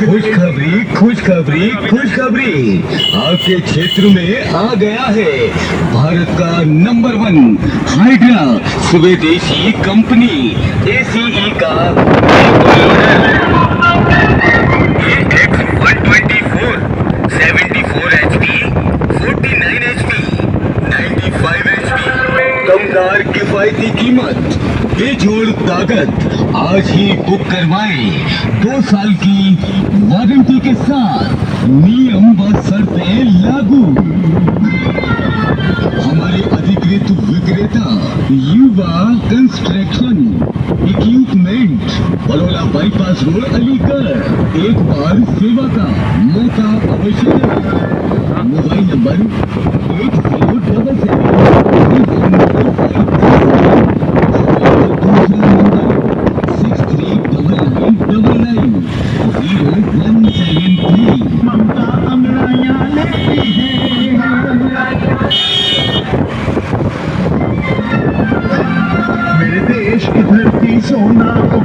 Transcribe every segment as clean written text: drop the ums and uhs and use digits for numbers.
खुशखबरी खुशखबरी खुशखबरी आपके क्षेत्र में आ गया है भारत का नंबर 1 हाइड्रा स्वदेशी कंपनी एसीई का AX124 74 HP 49 HP 95 HP दमदार किफायती कीमत बेजोड़ ताकत आज ही बुक करवाएं 2 साल की वारंटी के साथ नियम व शर्तें लागू हमारे अधिकृत विक्रेता युवा construction equipment Baroda bypass road Aligarh एक बार सेवा का मौका अवश्य दें मोबाइल नंबर 83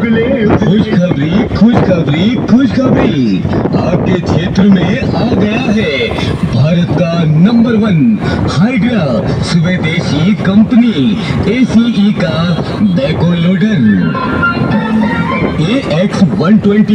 खुशखबरी खुशखबरी खुशखबरी आपके क्षेत्र में आ गया है भारत का नंबर 1 हाइड्रा स्वदेशी कंपनी एसीई का बैकहो लोडर AX120